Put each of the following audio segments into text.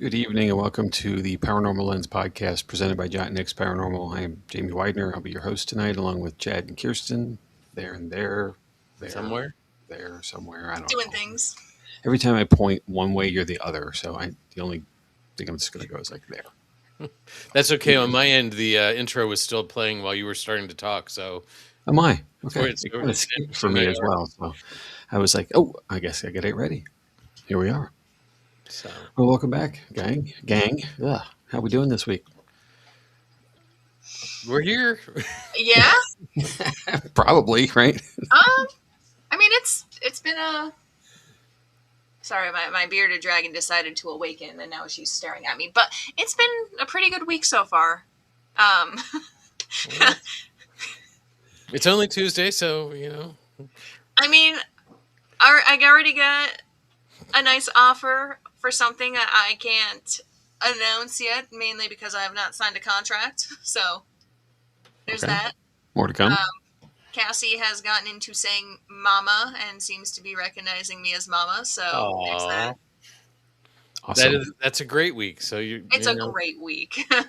Good evening and welcome to the Paranormal Lens podcast presented by Jotnick's Paranormal. I am Jamie Widener. I'll be your host tonight along with Chad and Kirsten. There and there, Somewhere. somewhere. I don't Doing know. things. Every time I point one way, you're the other. So the only thing I'm just going to go is like there. That's okay. On my end, the intro was still playing while you were starting to talk. So, Am I? Okay. It's- It kind of skipped for me as well. So I was like, oh, I guess I got it ready. Here we are. so Well, welcome back, gang. Ugh. How we doing this week? we're here. Yeah. Probably, right? I mean, it's been a. Sorry, my bearded dragon decided to awaken, and now she's staring at me. But it's been a pretty good week so far. It's only Tuesday, so I mean, I already got a nice offer for something that I can't announce yet, mainly because I have not signed a contract. So there's Okay. that. More to come. Cassie has gotten into saying mama and seems to be recognizing me as mama. So there's that. Awesome. that's a great week. So It's a great week. All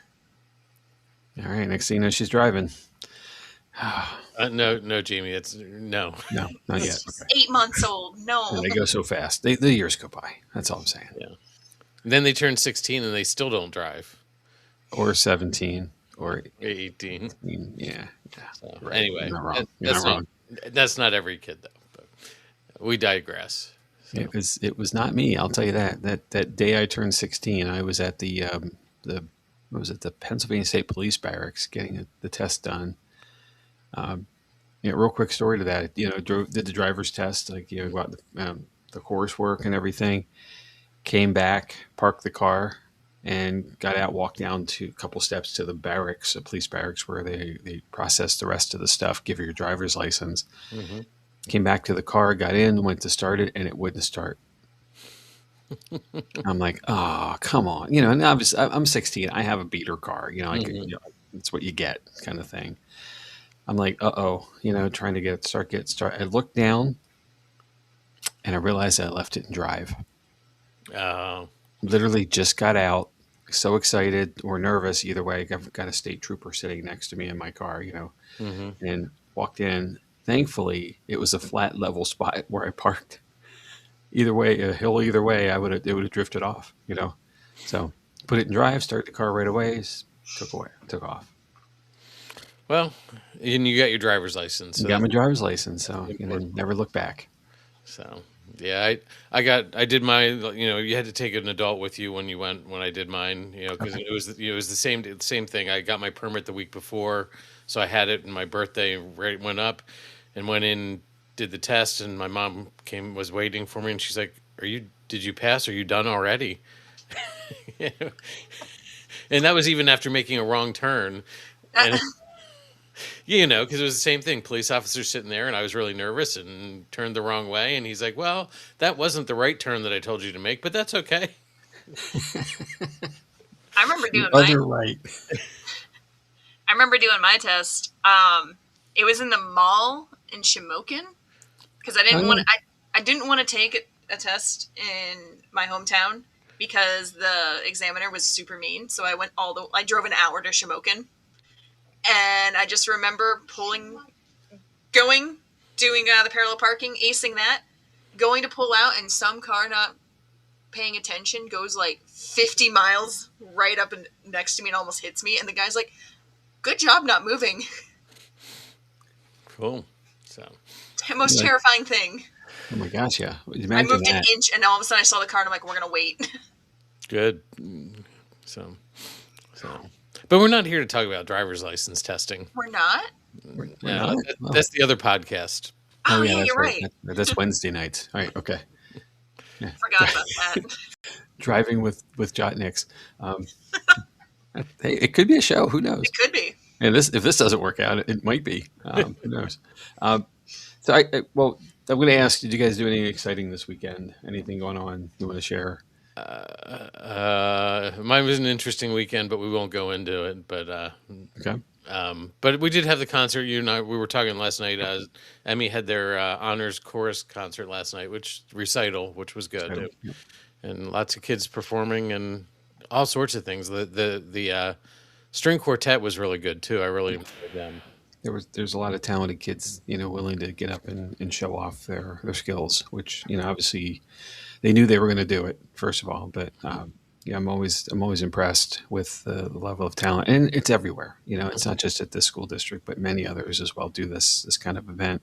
right. Next thing you know, she's driving. no, Jamie. It's no. No, not yet. Okay. 8 months old. No. And they go so fast. The years go by. That's all I'm saying. Yeah. Then they turn 16 and they still don't drive. Or 17 or 18. Yeah. So, Right. Anyway, You're not wrong. that's not that's not every kid though. But we digress. So. It was not me. I'll tell you that. That day I turned 16, I was at the Pennsylvania State Police Barracks getting the test done. Real quick story to that. Did the driver's test, like about the coursework and everything. Came back, parked the car, and got out. Walked down to a couple steps to the barracks, the police barracks, where they process the rest of the stuff, give you your driver's license. Mm-hmm. Came back to the car, got in, went to start it, and it wouldn't start. I'm like, oh, come on. And obviously, I'm 16. I have a beater car. It's what you get, kind of thing. I'm like, uh-oh, trying to get started. I looked down, and I realized I left it in drive. Literally just got out, so excited or nervous, either way. I've got a state trooper sitting next to me in my car, Mm-hmm. and walked in. Thankfully, it was a flat, level spot where I parked. Either way, a hill either way, it would have drifted off, So put it in drive, start the car right away, took off. Well, and you got your driver's license. So Got my driver's license, so never look back. So yeah, I did my. You had to take an adult with you when I did mine. Because it was the same thing. I got my permit the week before, so I had it, and my birthday rate went up, and went in, did the test, and my mom was waiting for me, and she's like, did you pass? Are you done already? And that was even after making a wrong turn. And, because it was the same thing. Police officer sitting there, and I was really nervous and turned the wrong way. And he's like, well, that wasn't the right turn that I told you to make, but that's okay. I remember doing right. I remember doing my test. It was in the mall in Shamokin because I didn't want to take a test in my hometown because the examiner was super mean. So I drove an hour to Shamokin, and I just remember doing the parallel parking, acing that, going to pull out, and some car not paying attention goes like 50 miles right up next to me and almost hits me, and the guy's like, good job not moving. Cool. So most terrifying thing. Oh my gosh, yeah. I moved an inch, and all of a sudden I saw the car, and I'm like, we're gonna wait. Good. So but we're not here to talk about driver's license testing. We're not? No, that's the other podcast. Oh yeah, you're right. That's Wednesday nights. All right, okay. Yeah. Forgot about that. Driving with Jotniks. Hey, it could be a show. Who knows? It could be. And if this doesn't work out, it might be. Who knows? So I'm going to ask: did you guys do anything exciting this weekend? Anything going on you want to share? Mine was an interesting weekend, but we won't go into it. But Okay. But we did have the concert. You and I, we were talking last night. Emmy had their honors chorus concert last night, which was good, Yep. and lots of kids performing, and all sorts of things. The string quartet was really good too. I really enjoyed them. There's a lot of talented kids, willing to get up and show off their skills, which, obviously they knew they were going to do it, first of all. But yeah, I'm always impressed with the level of talent, and it's everywhere. It's not just at this school district, but many others as well do this kind of event.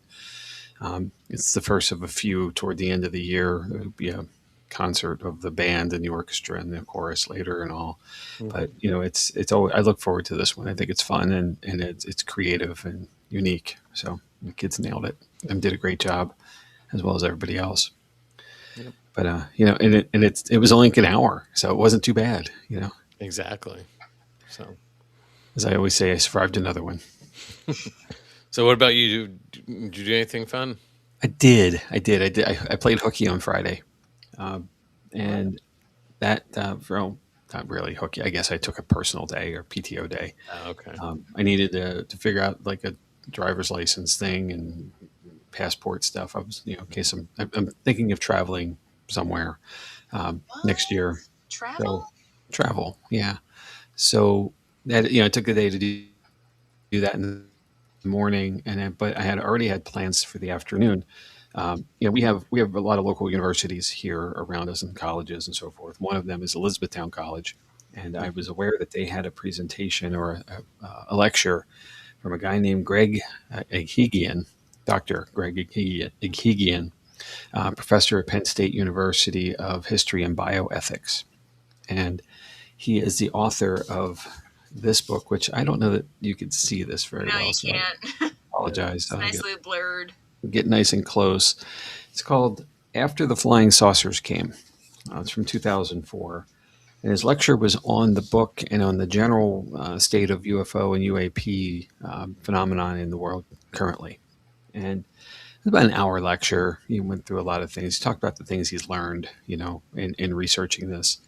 It's the first of a few toward the end of the year. There'll be a concert of the band and the orchestra and the chorus later and all. But it's always, I look forward to this one. I think it's fun and it's creative and unique. So the kids nailed it and did a great job, as well as everybody else. Yep. But and it was only like an hour, so it wasn't too bad. Exactly. So, as I always say, I survived another one. So what about you? Did you do anything fun? I did. I played hooky on Friday. And that, well, not really hooky. I guess I took a personal day or PTO day. Oh, okay. I needed to figure out like a driver's license thing and passport stuff. I was, in case I'm thinking of traveling somewhere next year. Travel? So, travel, yeah. So that, I took a day to do that in the morning, but I had already had plans for the afternoon. We have a lot of local universities here around us and colleges and so forth. One of them is Elizabethtown College, and I was aware that they had a presentation or a lecture from a guy named Greg Eghigian, Dr. Greg Eghigian, professor at Penn State University of History and Bioethics, and he is the author of this book, which I don't know that you could see this very well. No, you can't. I apologize. It's nicely blurred. Get nice and close. It's called After the Flying Saucers Came. It's from 2004. And his lecture was on the book and on the general state of UFO and UAP phenomenon in the world currently. And it was about an hour lecture. He went through a lot of things. He talked about the things he's learned, in researching this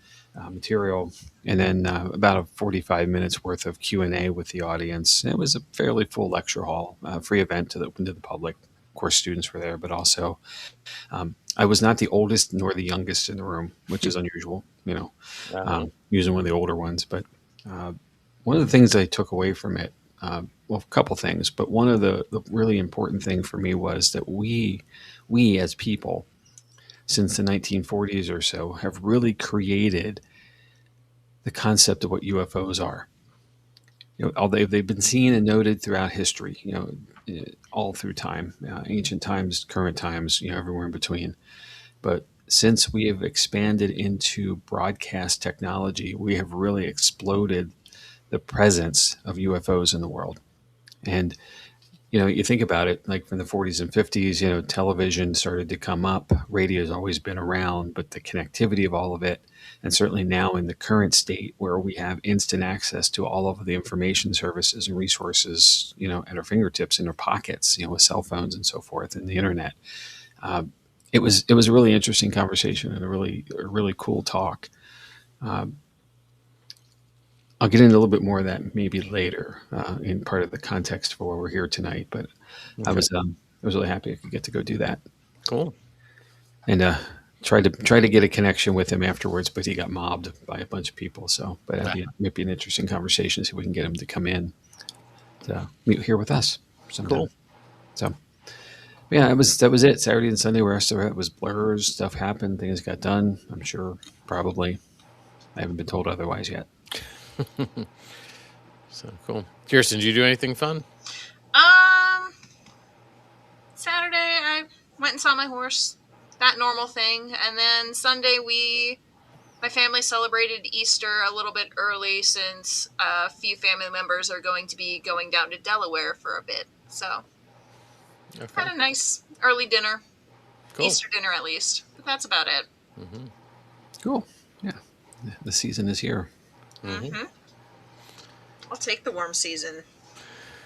material. And then about a 45 minutes worth of Q&A with the audience. And it was a fairly full lecture hall, free event open to the public. Of course, students were there, but also I was not the oldest nor the youngest in the room, which is unusual, using one of the older ones. But one of the things I took away from it, well, a couple things, but one of the really important thing for me was that we as people, since the 1940s or so, have really created the concept of what UFOs are. Although they've been seen and noted throughout history, all through time, ancient times, current times, everywhere in between. But since we have expanded into broadcast technology, we have really exploded the presence of UFOs in the world. And, you think about it, like from the 40s and 50s, television started to come up. Radio has always been around, but the connectivity of all of it, and certainly now in the current state where we have instant access to all of the information services and resources, at our fingertips, in our pockets, with cell phones and so forth, and the internet. It was a really interesting conversation and a really cool talk. I'll get into a little bit more of that maybe later in part of the context for why we're here tonight. But okay. I was really happy I could get to go do that. Cool. And tried to get a connection with him afterwards, but he got mobbed by a bunch of people. So, but it might be an interesting conversation. See if we can get him to come in to meet here with us sometime. Cool. So, yeah, that was it. Saturday and Sunday, where it was blurs. Stuff happened. Things got done. I'm sure, probably. I haven't been told otherwise yet. So cool. Kirsten, did you do anything fun? Saturday I went and saw my horse, that normal thing, and then Sunday my family celebrated Easter a little bit early since a few family members are going to be going down to Delaware for a bit, so had a nice early dinner. Cool. Easter dinner at least, but that's about it. Mm-hmm. Cool. Yeah, the season is here. Mm-hmm. I'll take the warm season.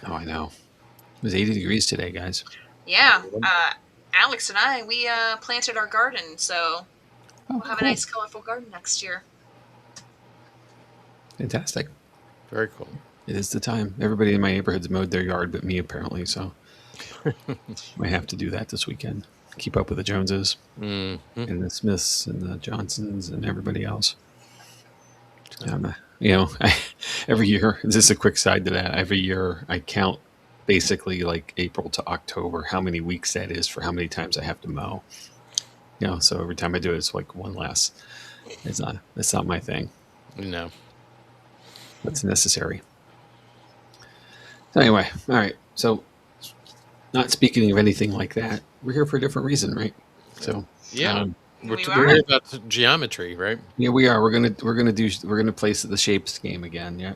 Oh, I know. It was 80 degrees today, guys. Yeah. Alex and I, we planted our garden, so we'll have a nice, colorful garden next year. Fantastic. Very cool. It is the time. Everybody in my neighborhood's mowed their yard but me, apparently, so might have to do that this weekend. Keep up with the Joneses and the Smiths and the Johnsons and everybody else. You know, every year, this is a quick side to that. Every year I count basically like April to October, how many weeks that is for how many times I have to mow. You know, so every time I do it, it's like one less. It's not my thing. No. That's necessary. So anyway, all right. So not speaking of anything like that, we're here for a different reason, right? So Yeah. We're We we're are. here about geometry, right? yeah, we are. We're gonna play the shapes game again. Yeah.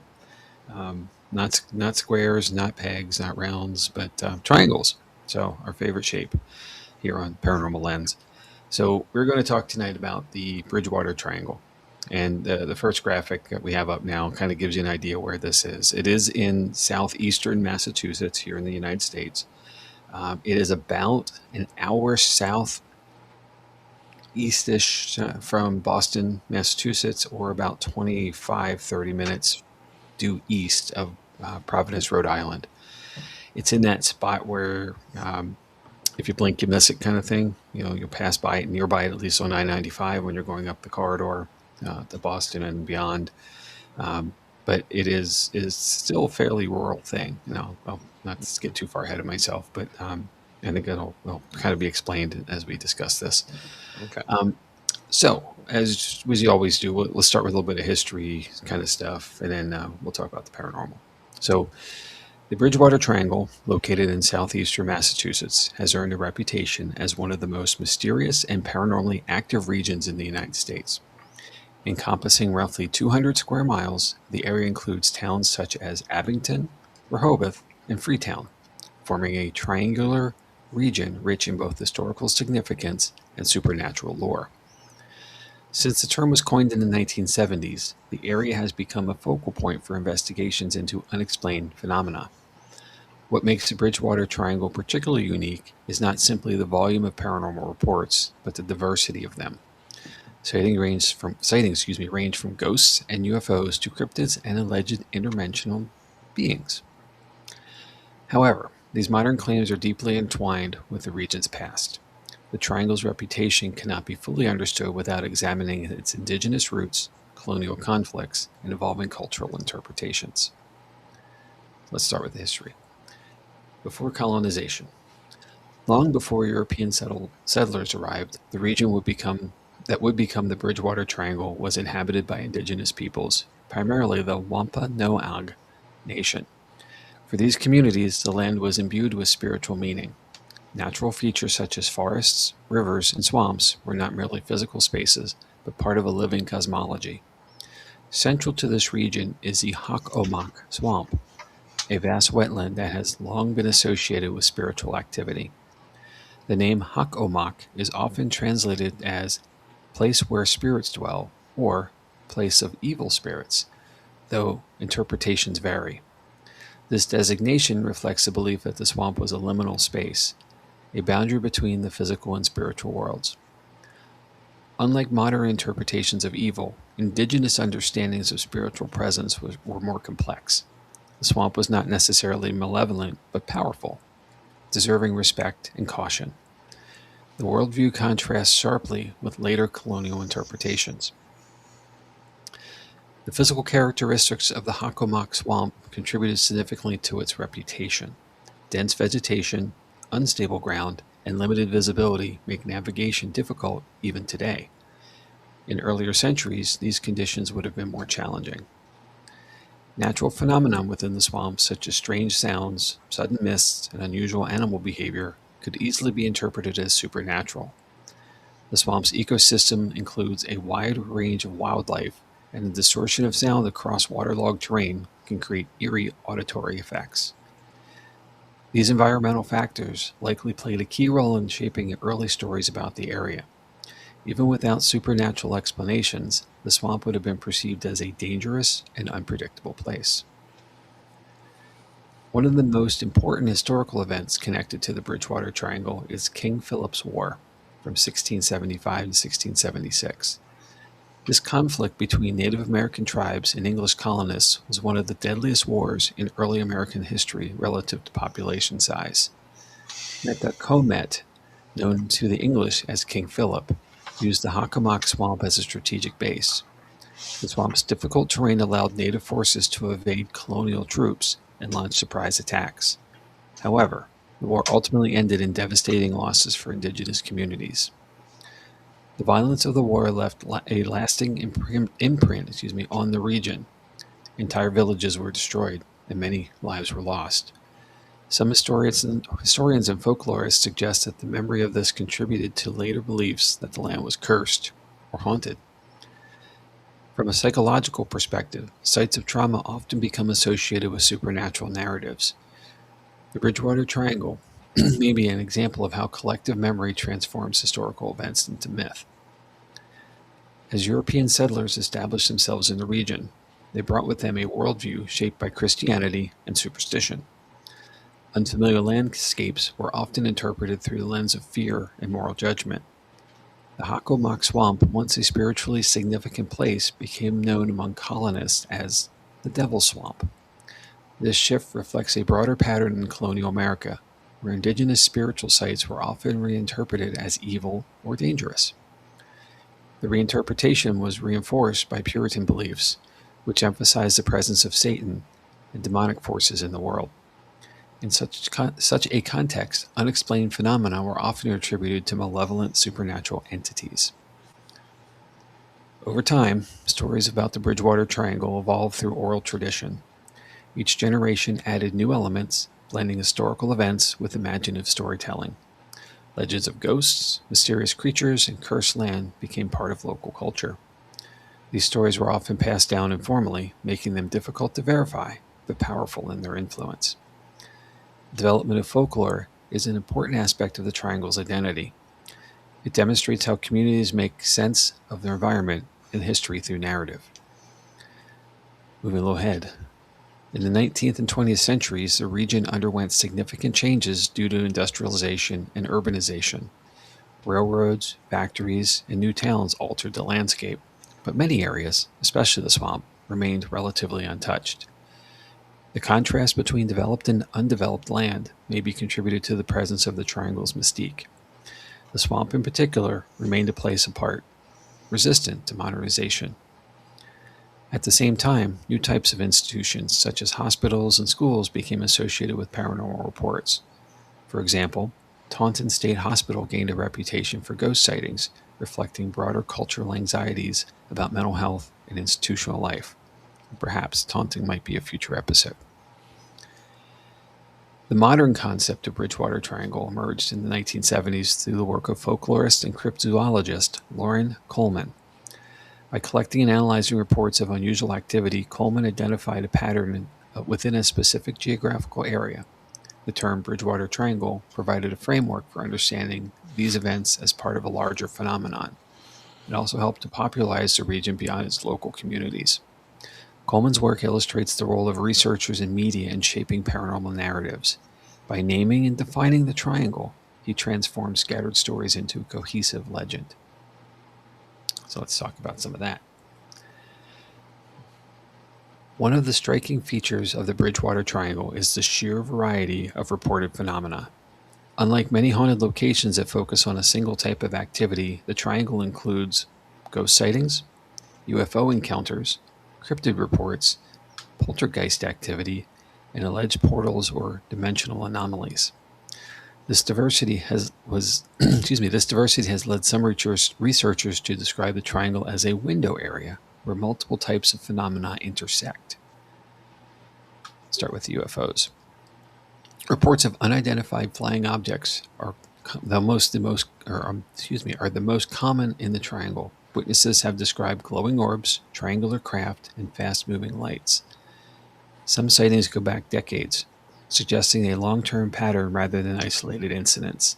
Not squares, not pegs, not rounds, but triangles. So our favorite shape here on Paranormal Lens. So we're going to talk tonight about the Bridgewater Triangle. And the first graphic that we have up now kind of gives you an idea where this is. It is in southeastern Massachusetts here in the United States. It is about an hour southeastish from Boston, Massachusetts, or about 30 minutes due east of Providence, Rhode Island. It's in that spot where if you blink, you miss it kind of thing. You know, you'll pass by it nearby, at least on I-95 when you're going up the corridor to Boston and beyond. But it is still a fairly rural thing. You know, well, not to get too far ahead of myself, but I think it'll kind of be explained as we discuss this. Okay. So, as we always do, let's start with a little bit of history kind of stuff, and then we'll talk about the paranormal. So, the Bridgewater Triangle, located in southeastern Massachusetts, has earned a reputation as one of the most mysterious and paranormally active regions in the United States. Encompassing roughly 200 square miles, the area includes towns such as Abington, Rehoboth, and Freetown, forming a triangular region rich in both historical significance and supernatural lore. Since the term was coined in the 1970s, the area has become a focal point for investigations into unexplained phenomena. What makes the Bridgewater Triangle particularly unique is not simply the volume of paranormal reports, but the diversity of them. Sightings range from ghosts and UFOs to cryptids and alleged interdimensional beings. However, these modern claims are deeply entwined with the region's past. The triangle's reputation cannot be fully understood without examining its indigenous roots, colonial conflicts, and evolving cultural interpretations. Let's start with the history. Before colonization, long before European settlers arrived, the region would become the Bridgewater Triangle was inhabited by indigenous peoples, primarily the Wampanoag Nation. For these communities, the land was imbued with spiritual meaning. Natural features such as forests, rivers, and swamps were not merely physical spaces, but part of a living cosmology. Central to this region is the Hockomock Swamp, a vast wetland that has long been associated with spiritual activity. The name Hockomock is often translated as place where spirits dwell or place of evil spirits, though interpretations vary. This designation reflects the belief that the swamp was a liminal space, a boundary between the physical and spiritual worlds. Unlike modern interpretations of evil, indigenous understandings of spiritual presence were more complex. The swamp was not necessarily malevolent, but powerful, deserving respect and caution. The worldview contrasts sharply with later colonial interpretations. The physical characteristics of the Hockomock Swamp contributed significantly to its reputation. Dense vegetation, unstable ground, and limited visibility make navigation difficult even today. In earlier centuries, these conditions would have been more challenging. Natural phenomena within the swamp, such as strange sounds, sudden mists, and unusual animal behavior, could easily be interpreted as supernatural. The swamp's ecosystem includes a wide range of wildlife, and the distortion of sound across waterlogged terrain can create eerie auditory effects. These environmental factors likely played a key role in shaping early stories about the area. Even without supernatural explanations, the swamp would have been perceived as a dangerous and unpredictable place. One of the most important historical events connected to the Bridgewater Triangle is King Philip's War from 1675 to 1676. This conflict between Native American tribes and English colonists was one of the deadliest wars in early American history relative to population size. Metacomet, known to the English as King Philip, used the Hockomock Swamp as a strategic base. The swamp's difficult terrain allowed native forces to evade colonial troops and launch surprise attacks. However, the war ultimately ended in devastating losses for indigenous communities. The violence of the war left a lasting imprint on the region. Entire villages were destroyed, and many lives were lost. Some historians and folklorists suggest that the memory of this contributed to later beliefs that the land was cursed or haunted. From a psychological perspective, sites of trauma often become associated with supernatural narratives. The Bridgewater Triangle may be an example of how collective memory transforms historical events into myth. As European settlers established themselves in the region, they brought with them a worldview shaped by Christianity and superstition. Unfamiliar landscapes were often interpreted through the lens of fear and moral judgment. The Hockomock Swamp, once a spiritually significant place, became known among colonists as the Devil's Swamp. This shift reflects a broader pattern in colonial America, where indigenous spiritual sites were often reinterpreted as evil or dangerous. The reinterpretation was reinforced by Puritan beliefs, which emphasized the presence of Satan and demonic forces in the world. In such a context, unexplained phenomena were often attributed to malevolent supernatural entities. Over time, stories about the Bridgewater Triangle evolved through oral tradition. Each generation added new elements, blending historical events with imaginative storytelling. Legends of ghosts, mysterious creatures, and cursed land became part of local culture. These stories were often passed down informally, making them difficult to verify, but powerful in their influence. The development of folklore is an important aspect of the Triangle's identity. It demonstrates how communities make sense of their environment and history through narrative. Moving a little ahead. In the 19th and 20th centuries, the region underwent significant changes due to industrialization and urbanization. Railroads, factories, and new towns altered the landscape, but many areas, especially the swamp, remained relatively untouched. The contrast between developed and undeveloped land may be contributed to the presence of the Triangle's mystique. The swamp in particular remained a place apart, resistant to modernization. At the same time, new types of institutions, such as hospitals and schools, became associated with paranormal reports. For example, Taunton State Hospital gained a reputation for ghost sightings, reflecting broader cultural anxieties about mental health and institutional life. Perhaps Taunton might be a future episode. The modern concept of Bridgewater Triangle emerged in the 1970s through the work of folklorist and cryptozoologist Lauren Coleman. By collecting and analyzing reports of unusual activity, Coleman identified a pattern within a specific geographical area. The term Bridgewater Triangle provided a framework for understanding these events as part of a larger phenomenon. It also helped to popularize the region beyond its local communities. Coleman's work illustrates the role of researchers and media in shaping paranormal narratives. By naming and defining the triangle, he transformed scattered stories into a cohesive legend. So let's talk about some of that. One of the striking features of the Bridgewater Triangle is the sheer variety of reported phenomena. Unlike many haunted locations that focus on a single type of activity, the Triangle includes ghost sightings, UFO encounters, cryptid reports, poltergeist activity, and alleged portals or dimensional anomalies. This diversity has led some researchers to describe the Triangle as a window area where multiple types of phenomena intersect. Start with the UFOs. Reports of unidentified flying objects are the most common in the Triangle. Witnesses have described glowing orbs, triangular craft, and fast-moving lights. Some sightings go back decades, suggesting a long-term pattern rather than isolated incidents.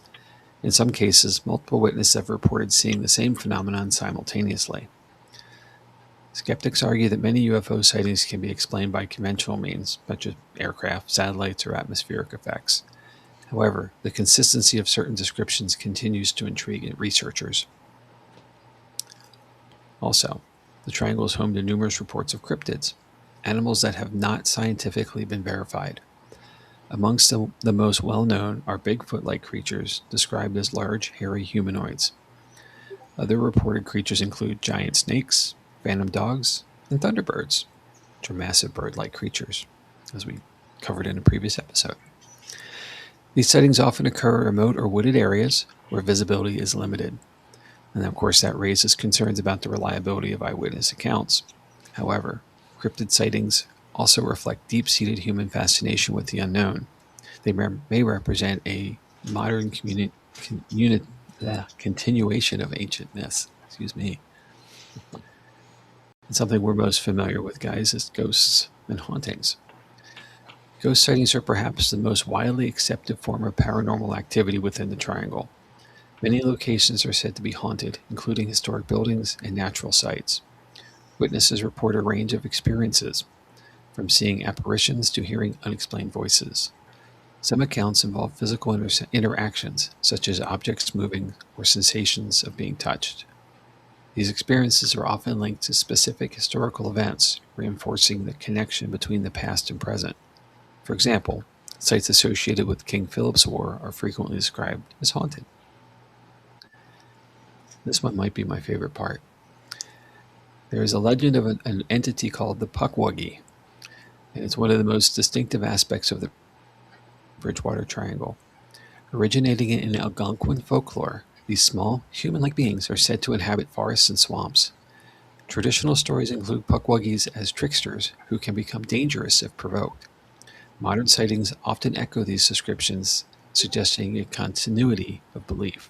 In some cases, multiple witnesses have reported seeing the same phenomenon simultaneously. Skeptics argue that many UFO sightings can be explained by conventional means, such as aircraft, satellites, or atmospheric effects. However, the consistency of certain descriptions continues to intrigue researchers. Also, the Triangle is home to numerous reports of cryptids, animals that have not scientifically been verified. Amongst the most well-known are Bigfoot-like creatures described as large, hairy humanoids. Other reported creatures include giant snakes, phantom dogs, and thunderbirds, which are massive bird-like creatures, as we covered in a previous episode. These sightings often occur in remote or wooded areas where visibility is limited. And of course, that raises concerns about the reliability of eyewitness accounts. However, cryptid sightings also reflect deep-seated human fascination with the unknown. They may represent a modern continuation of ancient myths. Excuse me. And something we're most familiar with, guys, is ghosts and hauntings. Ghost sightings are perhaps the most widely accepted form of paranormal activity within the Triangle. Many locations are said to be haunted, including historic buildings and natural sites. Witnesses report a range of experiences, from seeing apparitions to hearing unexplained voices. Some accounts involve physical interactions, such as objects moving or sensations of being touched. These experiences are often linked to specific historical events, reinforcing the connection between the past and present. For example, sites associated with King Philip's War are frequently described as haunted. This one might be my favorite part. There is a legend of an entity called the Pukwudgie, and it's one of the most distinctive aspects of the Bridgewater Triangle. Originating in Algonquin folklore, these small, human-like beings are said to inhabit forests and swamps. Traditional stories include Pukwudgies as tricksters who can become dangerous if provoked. Modern sightings often echo these descriptions, suggesting a continuity of belief.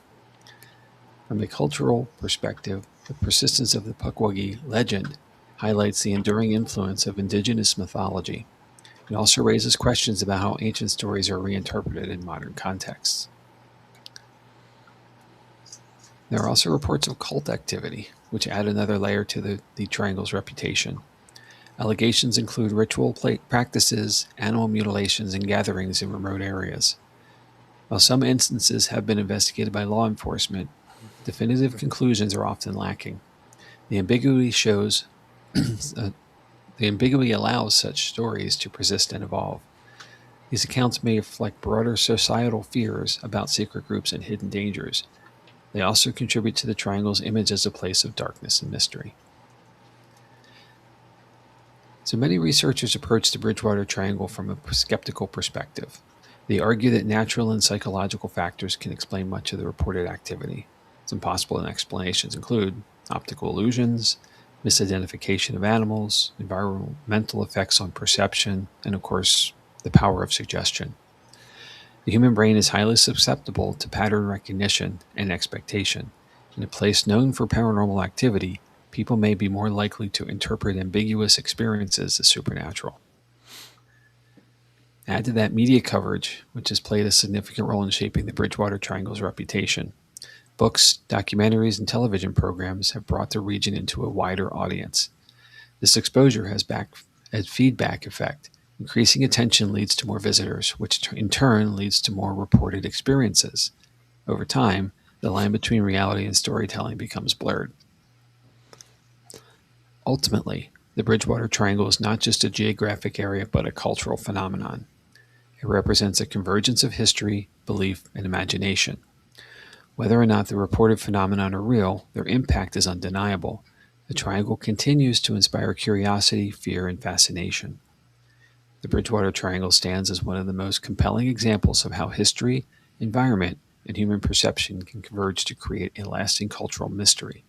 From a cultural perspective, the persistence of the Pukwudgie legend highlights the enduring influence of indigenous mythology. It also raises questions about how ancient stories are reinterpreted in modern contexts. There are also reports of cult activity, which add another layer to the Triangle's reputation. Allegations include ritual practices, animal mutilations, and gatherings in remote areas. While some instances have been investigated by law enforcement, definitive conclusions are often lacking. The ambiguity allows such stories to persist and evolve. These accounts may reflect broader societal fears about secret groups and hidden dangers. They also contribute to the Triangle's image as a place of darkness and mystery. So many researchers approach the Bridgewater Triangle from a skeptical perspective. They argue that natural and psychological factors can explain much of the reported activity. Some possible explanations include optical illusions, misidentification of animals, environmental effects on perception, and of course, the power of suggestion. The human brain is highly susceptible to pattern recognition and expectation. In a place known for paranormal activity, people may be more likely to interpret ambiguous experiences as supernatural. Add to that media coverage, which has played a significant role in shaping the Bridgewater Triangle's reputation. Books, documentaries, and television programs have brought the region into a wider audience. This exposure has a feedback effect. Increasing attention leads to more visitors, which in turn leads to more reported experiences. Over time, the line between reality and storytelling becomes blurred. Ultimately, the Bridgewater Triangle is not just a geographic area, but a cultural phenomenon. It represents a convergence of history, belief, and imagination. Whether or not the reported phenomenon are real, their impact is undeniable. The Triangle continues to inspire curiosity, fear, and fascination. The Bridgewater Triangle stands as one of the most compelling examples of how history, environment, and human perception can converge to create a lasting cultural mystery.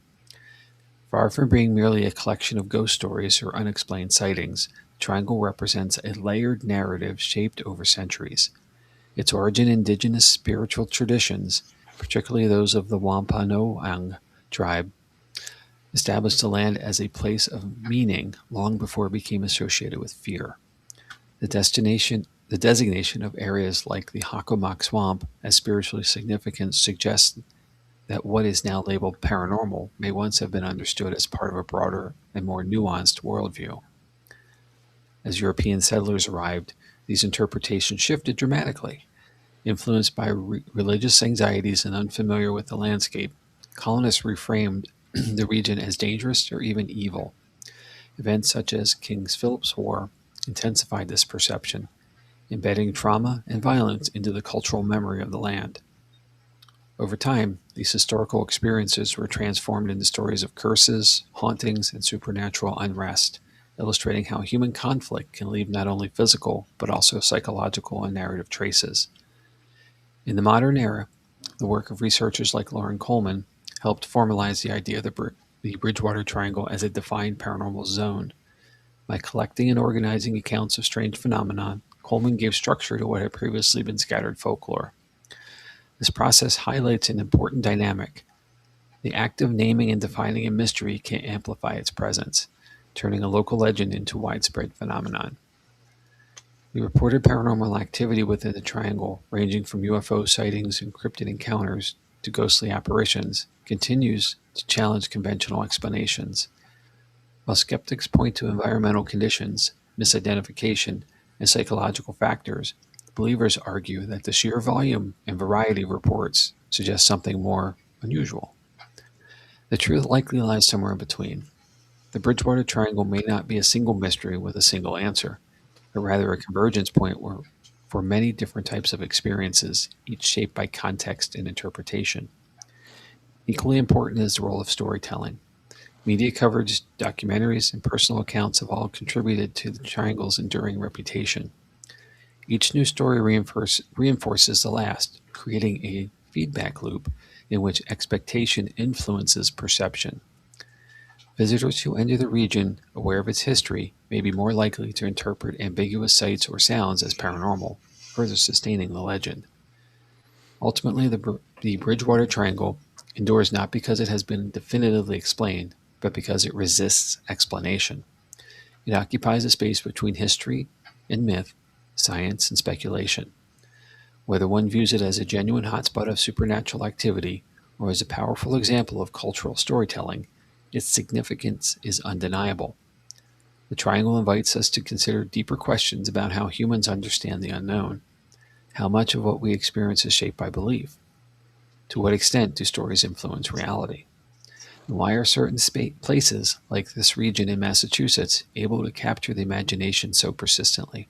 Far from being merely a collection of ghost stories or unexplained sightings, the Triangle represents a layered narrative shaped over centuries. Its origin in indigenous spiritual traditions, particularly those of the Wampanoag tribe, established the land as a place of meaning long before it became associated with fear. The designation of areas like the Hockomock Swamp as spiritually significant suggests that what is now labeled paranormal may once have been understood as part of a broader and more nuanced worldview. As European settlers arrived, these interpretations shifted dramatically. Influenced by religious anxieties and unfamiliar with the landscape, colonists reframed the region as dangerous or even evil. Events such as King Philip's War intensified this perception, embedding trauma and violence into the cultural memory of the land. Over time, these historical experiences were transformed into stories of curses, hauntings, and supernatural unrest, illustrating how human conflict can leave not only physical, but also psychological and narrative traces. In the modern era, the work of researchers like Lauren Coleman helped formalize the idea of the Bridgewater Triangle as a defined paranormal zone. By collecting and organizing accounts of strange phenomena, Coleman gave structure to what had previously been scattered folklore. This process highlights an important dynamic. The act of naming and defining a mystery can amplify its presence, turning a local legend into widespread phenomenon. The reported paranormal activity within the triangle, ranging from UFO sightings and cryptid encounters to ghostly apparitions, continues to challenge conventional explanations. While skeptics point to environmental conditions, misidentification, and psychological factors, believers argue that the sheer volume and variety of reports suggest something more unusual. The truth likely lies somewhere in between. The Bridgewater Triangle may not be a single mystery with a single answer, but rather a convergence point for many different types of experiences, each shaped by context and interpretation. Equally important is the role of storytelling. Media coverage, documentaries, and personal accounts have all contributed to the triangle's enduring reputation. Each new story reinforces the last, creating a feedback loop in which expectation influences perception. Visitors who enter the region aware of its history may be more likely to interpret ambiguous sights or sounds as paranormal, further sustaining the legend. Ultimately, the Bridgewater Triangle endures not because it has been definitively explained, but because it resists explanation. It occupies a space between history and myth, science and speculation. Whether one views it as a genuine hotspot of supernatural activity or as a powerful example of cultural storytelling, its significance is undeniable. The triangle invites us to consider deeper questions about how humans understand the unknown. How much of what we experience is shaped by belief? To what extent do stories influence reality? And why are certain places, like this region in Massachusetts, able to capture the imagination so persistently?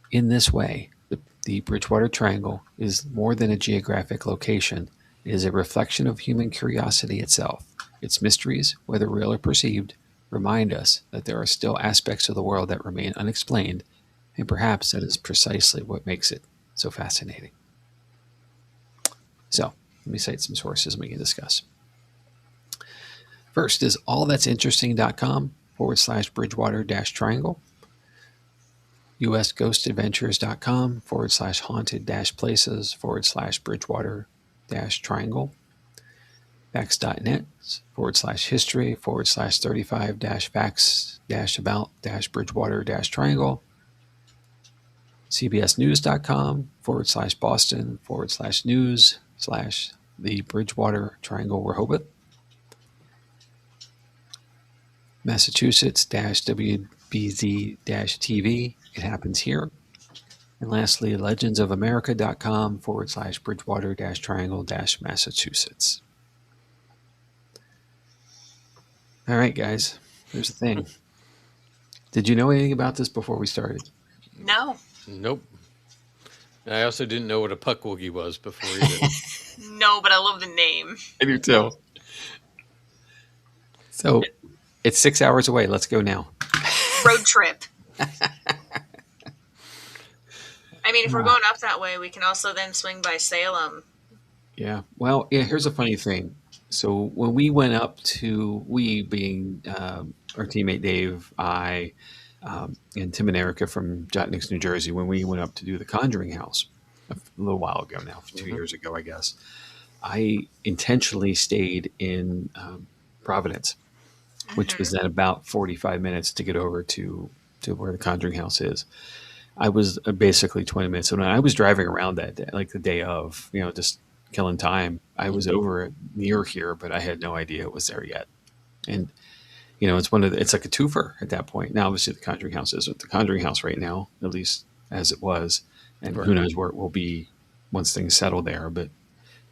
In this way, the Bridgewater Triangle is more than a geographic location. It is a reflection of human curiosity itself. Its mysteries, whether real or perceived, remind us that there are still aspects of the world that remain unexplained, and perhaps that is precisely what makes it so fascinating. So, let me cite some sources and we can discuss. First is allthat'sinteresting.com/Bridgewater-Triangle, usghosted-adventures.com/haunted-places/Bridgewater-Triangle, facts.net/history/35-facts-about-Bridgewater-Triangle, cbsnews.com/Boston/news/the Bridgewater Triangle Rehoboth, Massachusetts-WBZ-TV, It Happens Here, and lastly, legendsofamerica.com/Bridgewater-Triangle-Massachusetts. All right, guys, here's the thing. Did you know anything about this before we started? No. Nope. I also didn't know what a puck woogie was before either. No, but I love the name. I do too. So, it's 6 hours away. Let's go now. Road trip. I mean, if we're going up that way, we can also then swing by Salem. Yeah. Well, yeah, here's a funny thing. So when we went up to, we being our teammate Dave, I, and Tim and Erica from Jotnix, New Jersey, when we went up to do the Conjuring House a little while ago now, 2 years ago, I guess, I intentionally stayed in Providence, which was then about 45 minutes to get over to where the Conjuring House is. I was basically 20 minutes. And when I was driving around that day, like the day of, just killing time, I was over near here, but I had no idea it was there yet. And, it's it's like a twofer at that point. Now, obviously the Conjuring House isn't the Conjuring House right now, at least as it was. And who knows where it will be once things settle there. But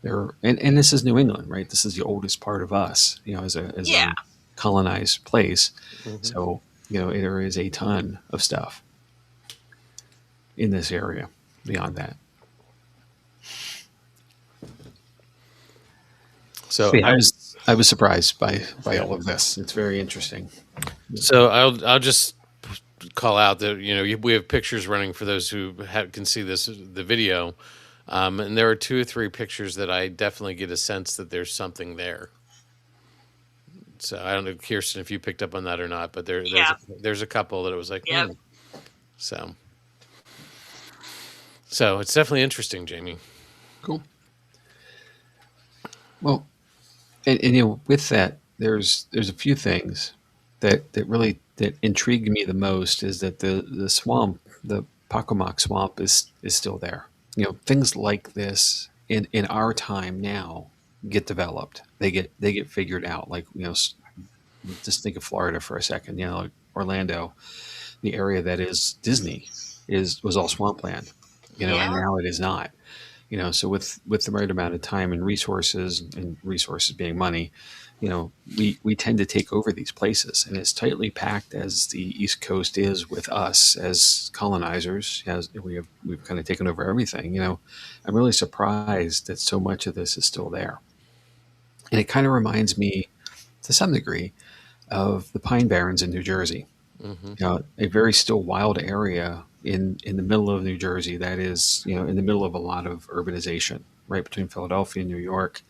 and this is New England, right? This is the oldest part of us, as a colonized place. So, there is a ton of stuff in this area beyond that. So Yeah, I was surprised by Yeah. all of this. It's very interesting. So I'll just call out that we have pictures running for those who can see the video, and there are 2 or 3 pictures that I definitely get a sense that there's something there. So I don't know, Kirsten, if you picked up on that or not, but there's a couple that it was like, Yep. So it's definitely interesting, Jamie. Cool. Well, and with that, there's a few things that really that intrigued me the most is that the swamp, the Pocomoke swamp, is still there. Things like this in our time now get developed. They get figured out. Like just think of Florida for a second. Like Orlando, the area that is Disney was all swampland. And now it is not. So with the right amount of time and resources being money, we tend to take over these places, and as tightly packed as the East Coast is with us as colonizers, as we've kind of taken over everything. I'm really surprised that so much of this is still there, and it kind of reminds me, to some degree, of the Pine Barrens in New Jersey. A very still wild area in the middle of New Jersey that is, in the middle of a lot of urbanization, right between Philadelphia and New York.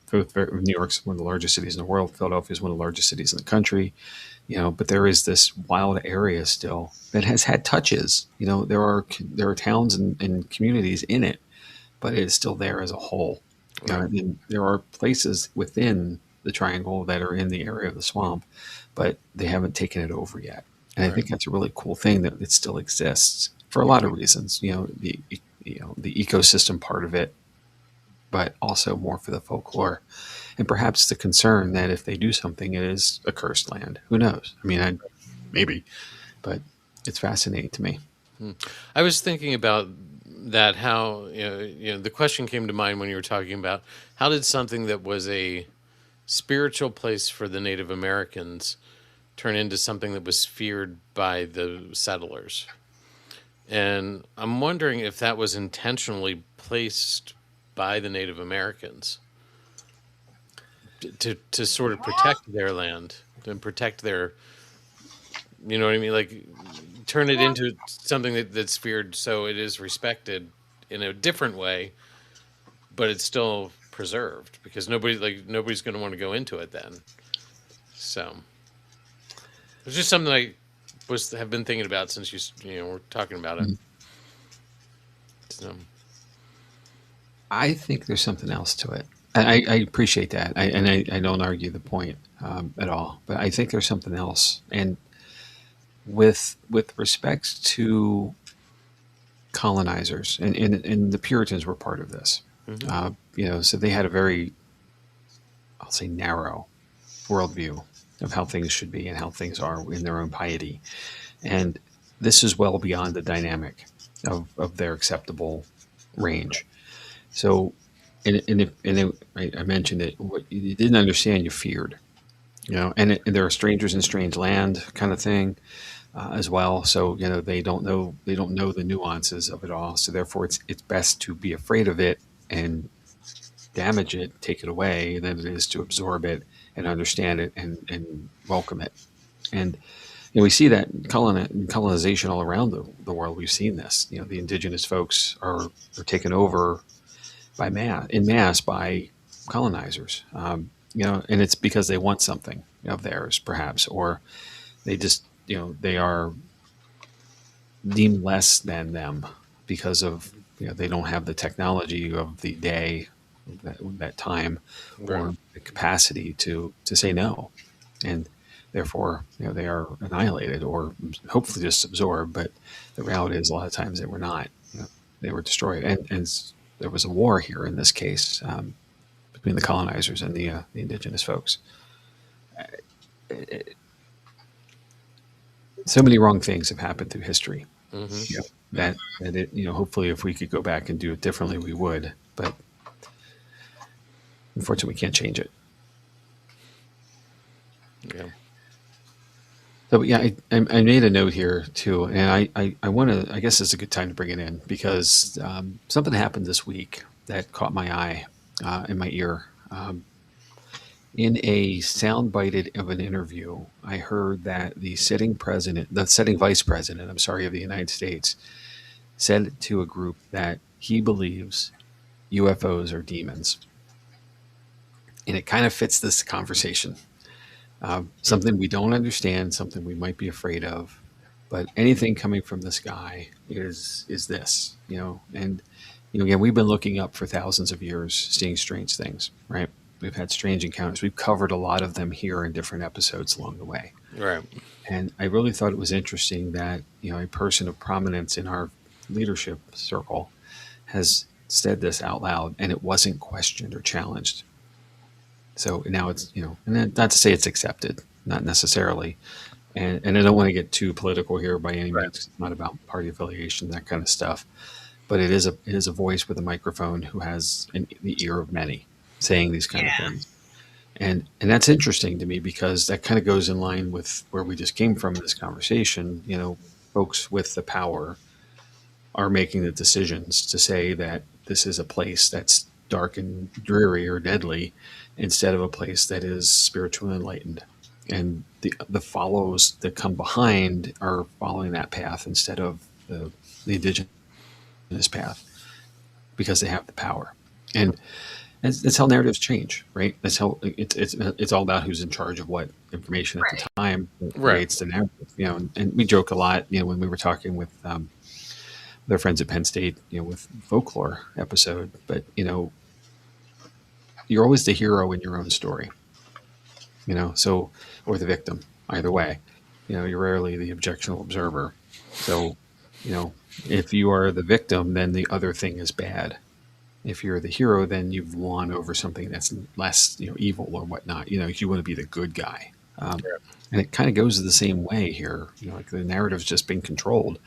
Both New York's one of the largest cities in the world. Philadelphia is one of the largest cities in the country. But there is this wild area still that has had touches. There are towns and communities in it, but it is still there as a whole. And there are places within the triangle that are in the area of the swamp, but they haven't taken it over yet. And I think that's a really cool thing that it still exists for a lot of reasons. The ecosystem part of it, but also more for the folklore, and perhaps the concern that if they do something, it is a cursed land. Who knows? I mean, maybe, but it's fascinating to me. I was thinking about that. How the question came to mind when you were talking about how did something that was a spiritual place for the Native Americans turn into something that was feared by the settlers. And I'm wondering if that was intentionally placed by the Native Americans to sort of protect their land and protect their, you know what I mean? Like turn it into something that's feared so it is respected in a different way, but it's still preserved because nobody's going to want to go into it then. So it's just something I have been thinking about since we're talking about it. So I think there's something else to it. I appreciate that. I don't argue the point at all, but I think there's something else. And with respect to colonizers and the Puritans were part of this, so they had a very, I'll say, narrow worldview of how things should be and how things are in their own piety. And this is well beyond the dynamic of their acceptable range. So, I mentioned it. What you didn't understand, you feared, and there are strangers in strange land kind of thing as well. So, they don't know the nuances of it all. So therefore it's best to be afraid of it and damage it, take it away, than it is to absorb it and understand it and welcome it. And we see that in colonization all around the world. We've seen this. The indigenous folks are taken over in mass by colonizers. And it's because they want something of theirs, perhaps, or they just they are deemed less than them because of they don't have the technology of the day, that time, or the capacity to say no, and therefore they are annihilated or hopefully just absorbed. But the reality is a lot of times they were not. They were destroyed, and there was a war here in this case between the colonizers and the indigenous folks. So many wrong things have happened through history. That it, hopefully if we could go back and do it differently, we would. But unfortunately, we can't change it. Yeah. So yeah, I made a note here too, and I want to. I guess it's a good time to bring it in because something happened this week that caught my eye, in my ear. In a sound bited of an interview, I heard that the sitting vice president, I'm sorry, of the United States, said to a group that he believes UFOs are demons. And it kind of fits this conversation. Something we don't understand, something we might be afraid of, but anything coming from this guy is this, and again, we've been looking up for thousands of years, seeing strange things, right? We've had strange encounters. We've covered a lot of them here in different episodes along the way. Right. And I really thought it was interesting that, a person of prominence in our leadership circle has said this out loud, and it wasn't questioned or challenged. So now it's, and not to say it's accepted, not necessarily. And I don't want to get too political here by any means. It's not about party affiliation, that kind of stuff. But it is a voice with a microphone who has the ear of many saying these kind of things. And that's interesting to me because that kind of goes in line with where we just came from in this conversation. Folks with the power are making the decisions to say that this is a place that's dark and dreary or deadly instead of a place that is spiritually enlightened. And the follows that come behind are following that path instead of the indigenous path because they have the power. And that's how narratives change, right? That's how it's all about who's in charge of what information at the time that creates the narrative. And we joke a lot, when we were talking with their friends at Penn State, with folklore episode, but you're always the hero in your own story, so, or the victim, either way, you're rarely the objectionable observer. So, if you are the victim, then the other thing is bad. If you're the hero, then you've won over something that's less, evil or whatnot. You want to be the good guy. And it kind of goes the same way here. Like the narrative's just been controlled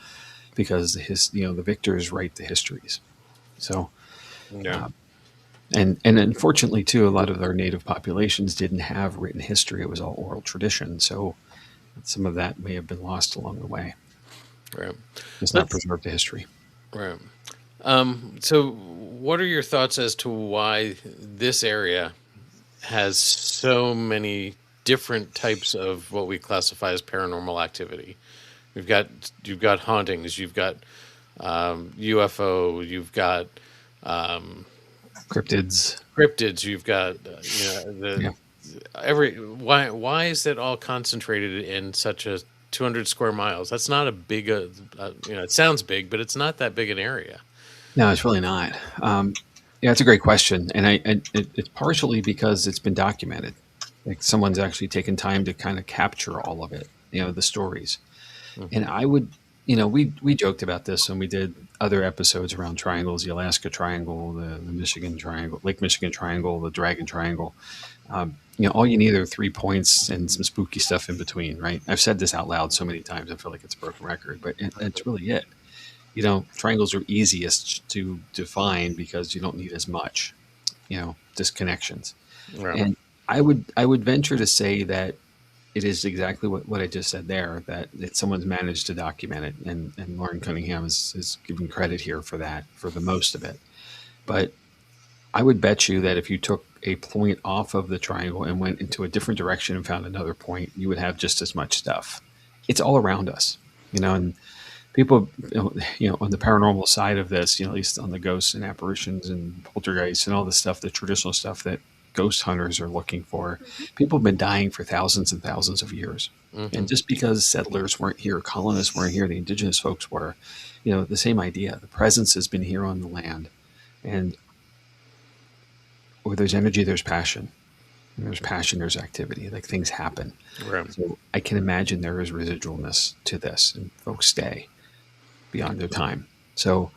because the victors write the histories. So, and unfortunately too, a lot of our native populations didn't have written history. It was all oral tradition. So some of that may have been lost along the way. Right. It's not preserved the history. Right. So what are your thoughts as to why this area has so many different types of what we classify as paranormal activity? You've got hauntings, you've got UFO, you've got cryptids, you've got why is that all concentrated in such a 200 square miles? That's not a big it sounds big, but it's not that big an area. No, it's really not. It's a great question, and it's partially because it's been documented. Like someone's actually taken time to kind of capture all of it, the stories. Mm-hmm. And I would, we joked about this when we did other episodes around triangles: the Alaska Triangle, the Michigan Triangle, Lake Michigan Triangle, the Dragon Triangle. All you need are 3 points and some spooky stuff in between, right? I've said this out loud so many times, I feel like it's a broken record, but it's really it. Triangles are easiest to define because you don't need as much, disconnections. Right. And I would venture to say that it is exactly what I just said there, that someone's managed to document it. And Lauren Cunningham is given credit here for that, for the most of it. But I would bet you that if you took a point off of the triangle and went into a different direction and found another point, you would have just as much stuff. It's all around us, and people, on the paranormal side of this, at least on the ghosts and apparitions and poltergeists and all the stuff, the traditional stuff that ghost hunters are looking for, people have been dying for thousands and thousands of years. Mm-hmm. And just because settlers weren't here, colonists weren't here, the indigenous folks were, the same idea. The presence has been here on the land. And where there's energy, there's passion. And there's passion, there's activity, like things happen. Right. So I can imagine there is residualness to this, and folks stay beyond their time. So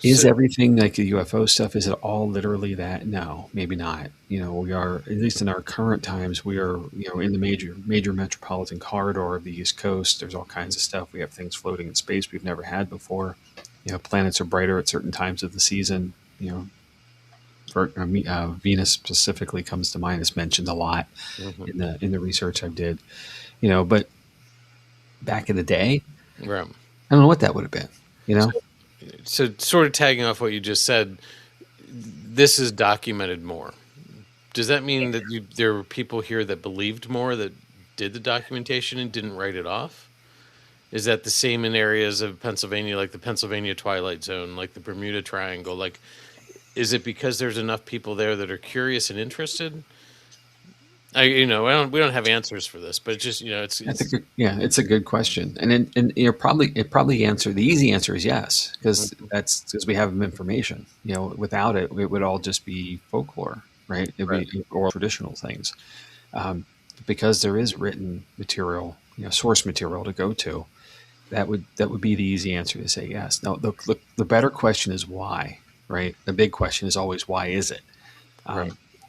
is everything like the UFO stuff, is it all literally that? No, maybe not. We are, at least in our current times, we are, in the major metropolitan corridor of the East Coast. There's all kinds of stuff. We have things floating in space we've never had before. Planets are brighter at certain times of the season. Venus specifically comes to mind. It's mentioned a lot in the research I did. But back in the day, right. I don't know what that would have been. So sort of tagging off what you just said, this is documented more. Does that mean that there were people here that believed more, that did the documentation and didn't write it off? Is that the same in areas of Pennsylvania, like the Pennsylvania Twilight Zone, like the Bermuda Triangle? Like, is it because there's enough people there that are curious and interested? We don't have answers for this, but it's just, it's a good question, and the easy answer is yes, because we have information. Without it would all just be folklore, right? It'd be oral traditional things, because there is written material, source material to go to. That would be the easy answer to say yes. Now, the better question is why, right? The big question is always, why is it?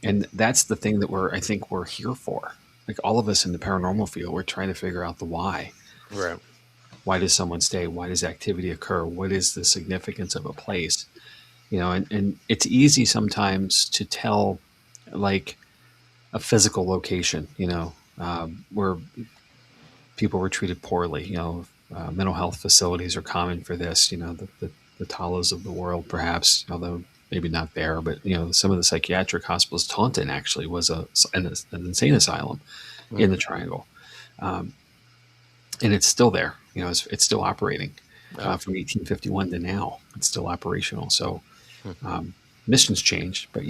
And that's the thing that I think we're here for. Like all of us in the paranormal field, we're trying to figure out the why. Right. Why does someone stay? Why does activity occur? What is the significance of a place? And it's easy sometimes to tell, like, a physical location, where people were treated poorly. Mental health facilities are common for this. The Talas of the world, perhaps, although maybe not there, but some of the psychiatric hospitals. Taunton actually was an insane asylum in the Triangle, and it's still there. It's still operating from 1851 to now. It's still operational. So missions changed, but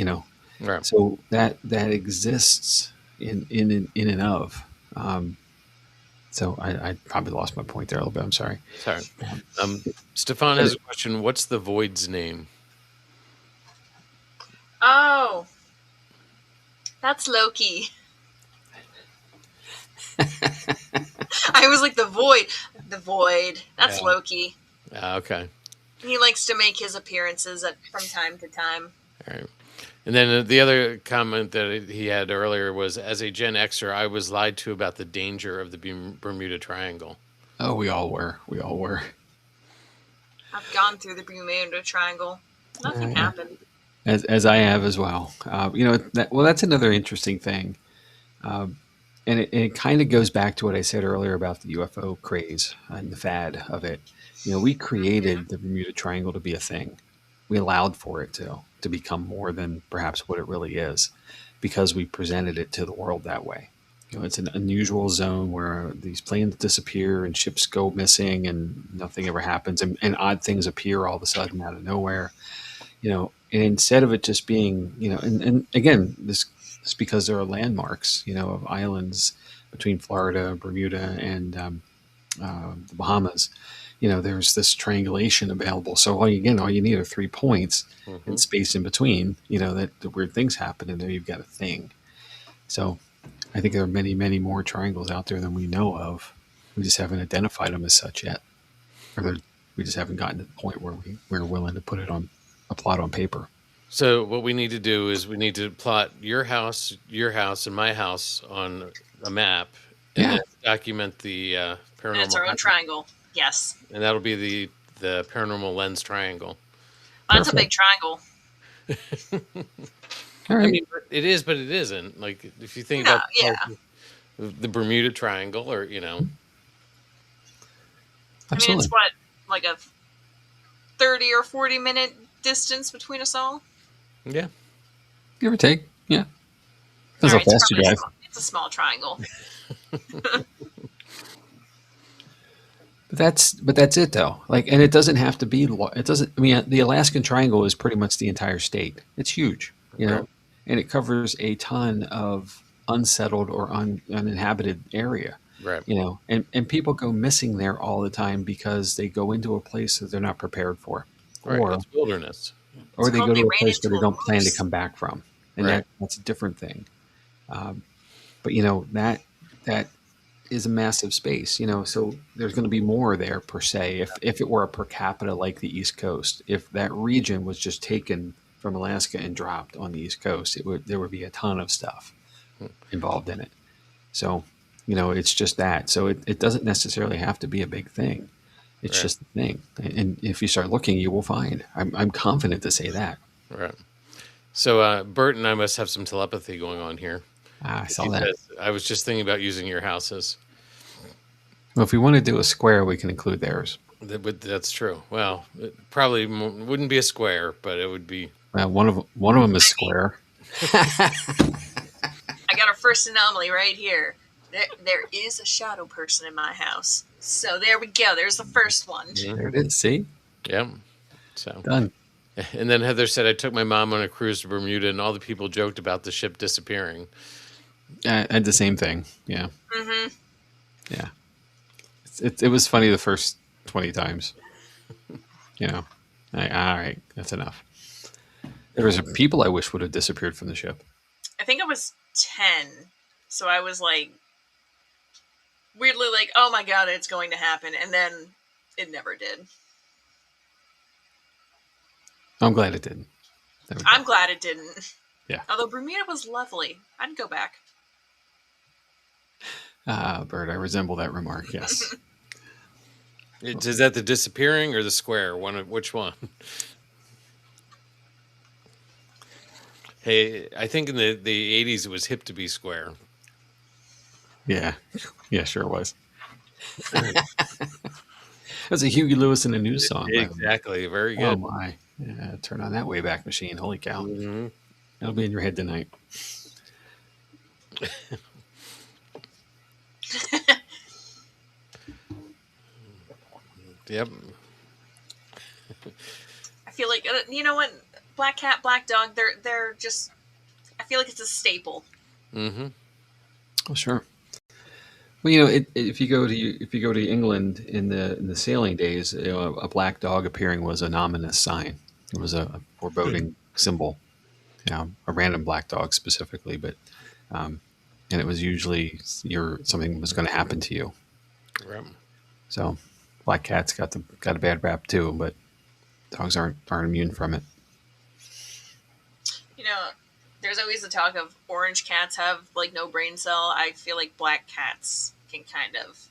so that exists in and of. So I probably lost my point there a little bit. I'm sorry. Sorry. Stefan has a question. What's the void's name? Oh, that's Loki. I was like, the void. The void. That's Loki. Okay. He likes to make his appearances from time to time. All right. And then the other comment that he had earlier was, as a Gen Xer, I was lied to about the danger of the Bermuda Triangle. Oh, we all were. I've gone through the Bermuda Triangle. Nothing happened. As I have as well. That's another interesting thing. And it kind of goes back to what I said earlier about the UFO craze and the fad of it. We created the Bermuda Triangle to be a thing. We allowed for it to become more than perhaps what it really is, because we presented it to the world that way. It's an unusual zone where these planes disappear and ships go missing and nothing ever happens, and odd things appear all of a sudden out of nowhere. And instead of it just being, and again, this is because there are landmarks, of islands between Florida, Bermuda, and the Bahamas. There's this triangulation available. So all you need are 3 points and space in between, that the weird things happen, and there you've got a thing. So I think there are many, many more triangles out there than we know of. We just haven't identified them as such yet. Or we just haven't gotten to the point where we're willing to put it on a plot on paper. So what we need to do is we need to plot your house, and my house on a map, and then document the paranormal. And it's our own triangle. Yes. And that'll be the Paranormal Lens triangle. That's a big triangle. All right. I mean, it is, but it isn't. Like, if you think about the Bermuda Triangle, or Absolutely. I mean, it's what, like a 30 or 40 minute distance between us all? Yeah. Give or take. Yeah. Depends how fast you drive. It's a small triangle. But that's it though. And it doesn't have to be. The Alaskan Triangle is pretty much the entire state. It's huge, and it covers a ton of unsettled or uninhabited area. Right. And people go missing there all the time because they go into a place that they're not prepared for, right. Or it's wilderness, or they go to a place where they don't plan to come back from, and that's a different thing. But that is a massive space, so there's going to be more there per se. If it were a per capita like the East Coast, if that region was just taken from Alaska and dropped on the East Coast, there would be a ton of stuff involved in it. So, it's just that. So it doesn't necessarily have to be a big thing. It's just a thing. And if you start looking, you will find. I'm confident to say that. Right. So Bert and I must have some telepathy going on here. I saw that. I was just thinking about using your houses. Well, if we want to do a square, we can include theirs. That's true. Well, it probably wouldn't be a square, but it would be One of them is square. I got our first anomaly right here. There is a shadow person in my house. So there we go. There's the first one. There it is. See? Yep. So Done. And then Heather said, I took my mom on a cruise to Bermuda, and all the people joked about the ship disappearing. I had the same thing. Yeah. Mm-hmm. Yeah. It was funny the first 20 times. All right, that's enough. There was people I wish would have disappeared from the ship. I think I was 10. So I was like, weirdly like, oh my God, it's going to happen. And then it never did. I'm glad it didn't. I'm glad it didn't. Yeah. Although Bermuda was lovely. I'd go back. Bird, I resemble that remark, yes. Is that the disappearing or the square? Which one? Hey, I think in the 80s it was hip to be square. Yeah. Yeah, sure it was. That's a Huey Lewis and a News song. Exactly. Very good. Oh, my. Yeah, turn on that Wayback Machine. Holy cow. Mm-hmm. That'll be in your head tonight. Yep. I feel like, you know what? Black cat, black dog, they're just, I feel like it's a staple. Mm-hmm. Oh, sure. Well, if you go to England in the sailing days, a black dog appearing was an ominous sign. It was a foreboding symbol. A random black dog specifically, but and it was usually something was going to happen to you. Right. So, black cats got a bad rap too, but dogs aren't immune from it. There's always the talk of orange cats have like no brain cell. I feel like black cats can kind of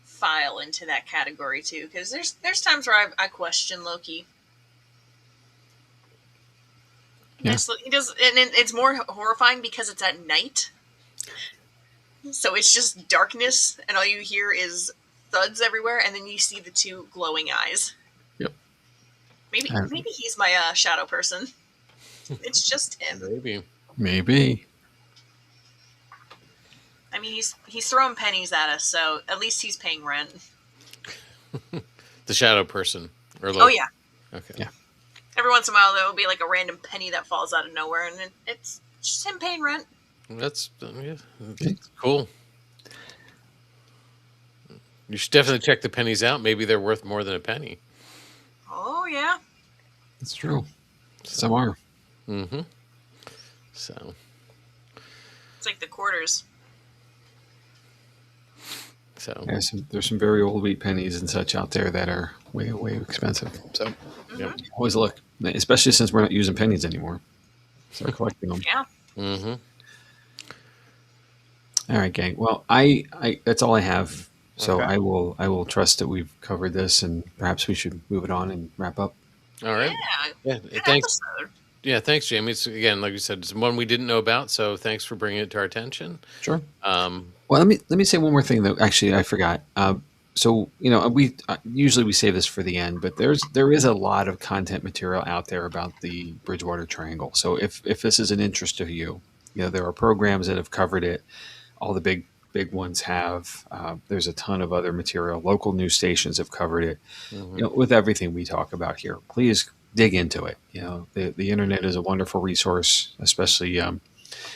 file into that category too, because there's times where I question Loki. Yeah. He does, and it's more horrifying because it's at night. So it's just darkness, and all you hear is thuds everywhere, and then you see the two glowing eyes. Yep. Maybe he's my shadow person. It's just him. Maybe. I mean, he's throwing pennies at us, so at least he's paying rent. The shadow person. Oh yeah. Okay. Yeah. Every once in a while, there will be like a random penny that falls out of nowhere, and it's just him paying rent. That's cool. You should definitely check the pennies out. Maybe they're worth more than a penny. Oh yeah. That's true. Some are. Mm-hmm. So. It's like the quarters. So there's some very old wheat pennies and such out there that are way, way expensive. So always look, especially since we're not using pennies anymore. Start collecting them. Yeah. Mm-hmm. All right, gang. Well, I that's all I have. So Okay. I will trust that we've covered this, and perhaps we should move it on and wrap up. All right. Yeah. Yeah. Thanks. Yeah. Thanks, Jamie. It's, again, like you said, it's one we didn't know about. So thanks for bringing it to our attention. Sure. Well, let me say one more thing though. Actually, I forgot. So we usually we save this for the end, but there is a lot of content material out there about the Bridgewater Triangle. So if this is an interest to you, there are programs that have covered it. All the big ones have. There's a ton of other material. Local news stations have covered it. Mm-hmm. With everything we talk about here, please dig into it. The internet is a wonderful resource, especially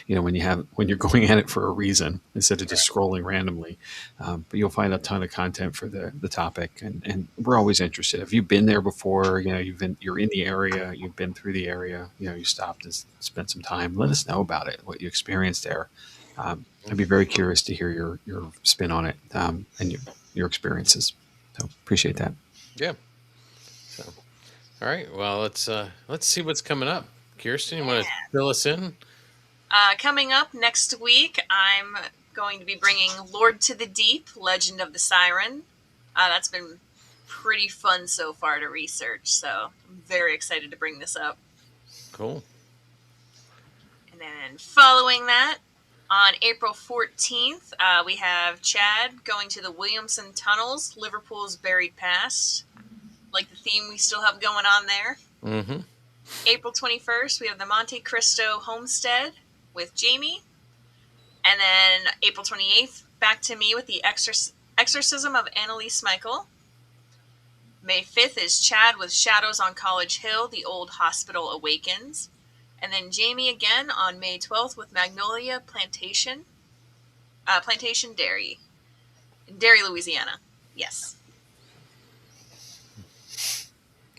when you're going at it for a reason instead of just scrolling randomly. But you'll find a ton of content for the topic, and we're always interested. If you've been there before, you're in the area, you've been through the area, you stopped and spent some time. Let us know about it, what you experienced there. I'd be very curious to hear your spin on it and your experiences. So appreciate that. Yeah. So, all right. Well, let's see what's coming up. Kirsten, you want to fill us in? Coming up next week, I'm going to be bringing Lord to the Deep, Legend of the Siren. That's been pretty fun so far to research, so I'm very excited to bring this up. Cool. And then following that, on April 14th, we have Chad going to the Williamson Tunnels, Liverpool's Buried Past. Like the theme we still have going on there. Mm-hmm. April 21st, we have the Monte Cristo Homestead with Jamie. And then April 28th, back to me with the Exorcism of Annalise Michael. May 5th is Chad with Shadows on College Hill, The Old Hospital Awakens. And then Jamie again on May 12th with Magnolia Plantation Dairy. Dairy, Louisiana. Yes.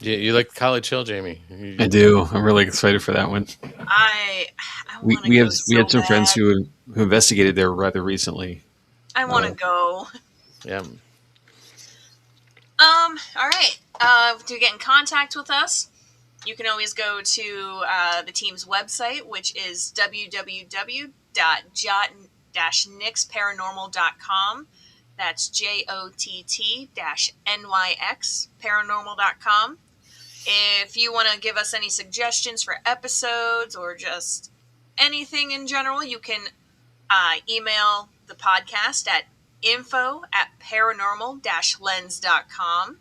Yeah, you like College Hill, Jamie? I do. I'm really excited for that one. I We want to go so had some bad. friends who investigated there rather recently. I want to go. Yeah. All right. To get in contact with us, you can always go to the team's website, which is www.jott-nyx-paranormal.com. That's JOTT-NYX paranormal.com. If you want to give us any suggestions for episodes or just anything in general, you can email the podcast at info@paranormal-lens.com.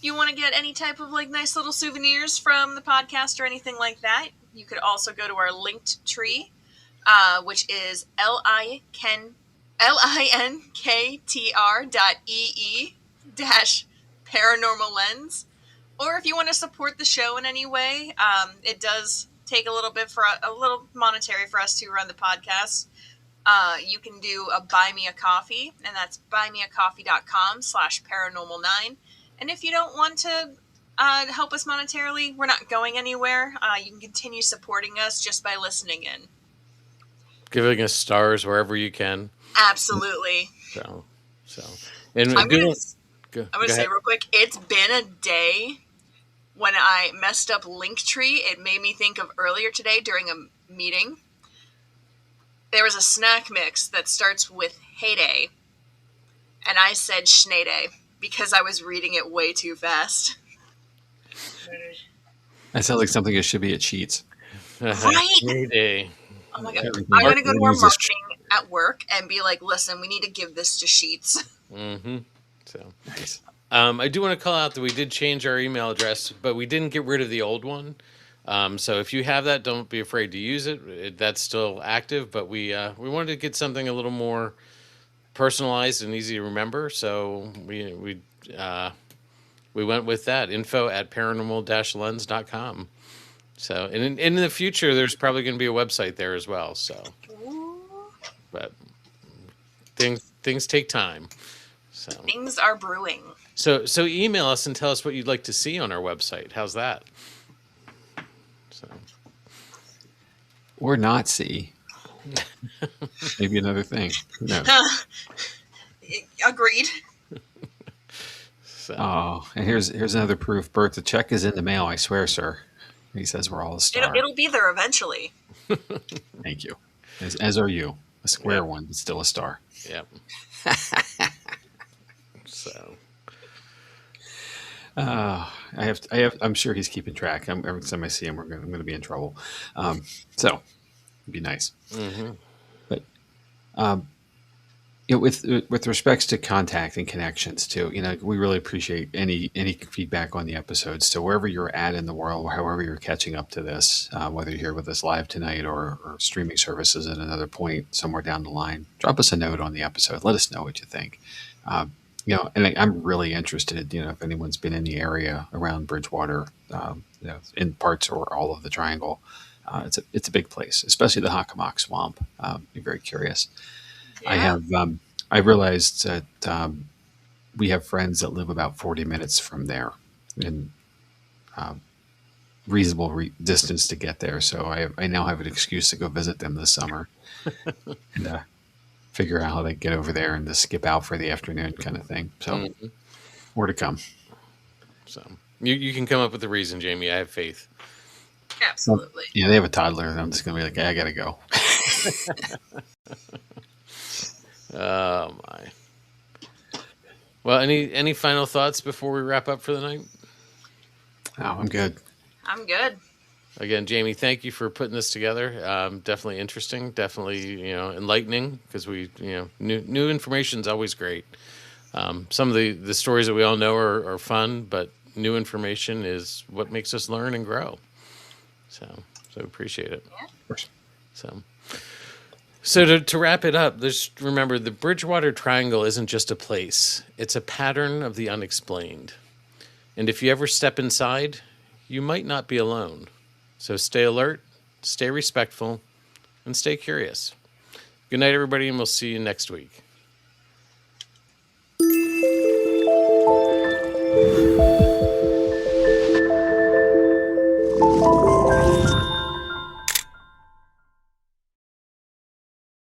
You want to get any type of like nice little souvenirs from the podcast or anything like that, you could also go to our linked tree, which is linktr.ee-paranormal lens. Or if you want to support the show in any way, it does take a little monetary for us to run the podcast. You can do a buy me a coffee, and that's buymeacoffee.com/paranormal9. And if you don't want to help us monetarily, we're not going anywhere. You can continue supporting us just by listening in. Giving us stars wherever you can. Absolutely. So, and I'm going to say real quick, it's been a day. When I messed up Linktree, it made me think of earlier today during a meeting. There was a snack mix that starts with heyday, and I said schnayday because I was reading it way too fast. That sounds like something that should be at Sheets. Right? Heyday. Oh my God. I'm going to go to our marketing at work and be like, listen, we need to give this to Sheets. Mm-hmm. So Nice. I do want to call out that we did change our email address, but we didn't get rid of the old one. So if you have that, don't be afraid to use it. That's still active, but we wanted to get something a little more personalized and easy to remember. So we went with that, info@paranormal-lens.com. So, and in the future, there's probably going to be a website there as well. So, but things take time. So Things are brewing. So email us and tell us what you'd like to see on our website. How's that? So, Or not see. Maybe another thing. Who knows? Agreed. so Oh, and here's another proof. Bert, the check is in the mail, I swear, sir. He says we're all a star. It'll be there eventually. Thank you. As are you. A square one, but still a star. yeah. So I'm sure he's keeping track. Every time I see him, I'm going to be in trouble. So it'd be nice. mm-hmm. But with respects to contact and connections too, we really appreciate any feedback on the episodes. So wherever you're at in the world, however you're catching up to this, whether you're here with us live tonight or streaming services at another point somewhere down the line, drop us a note on the episode. Let us know what you think. And I'm really interested, if anyone's been in the area around Bridgewater, in parts or all of the Triangle. It's a big place, especially the Hockomock Swamp. Be very curious. Yeah. I realized that we have friends that live about 40 minutes from there in reasonable distance to get there. So I now have an excuse to go visit them this summer and figure out how they get over there and to skip out for the afternoon kind of thing. So more to come. So you can come up with a reason, Jamie. I have faith. Absolutely. Yeah, they have a toddler, and I'm just going to be like, I got to go. Oh my. Well, any final thoughts before we wrap up for the night? Oh, I'm good. I'm good. Again, Jamie, thank you for putting this together. Definitely interesting. Definitely, enlightening because new information is always great. Some of the stories that we all know are fun, but new information is what makes us learn and grow. So appreciate it. Yeah. Of course. So to wrap it up, just remember the Bridgewater Triangle isn't just a place. It's a pattern of the unexplained. And if you ever step inside, you might not be alone. So stay alert, stay respectful, and stay curious. Good night, everybody, and we'll see you next week.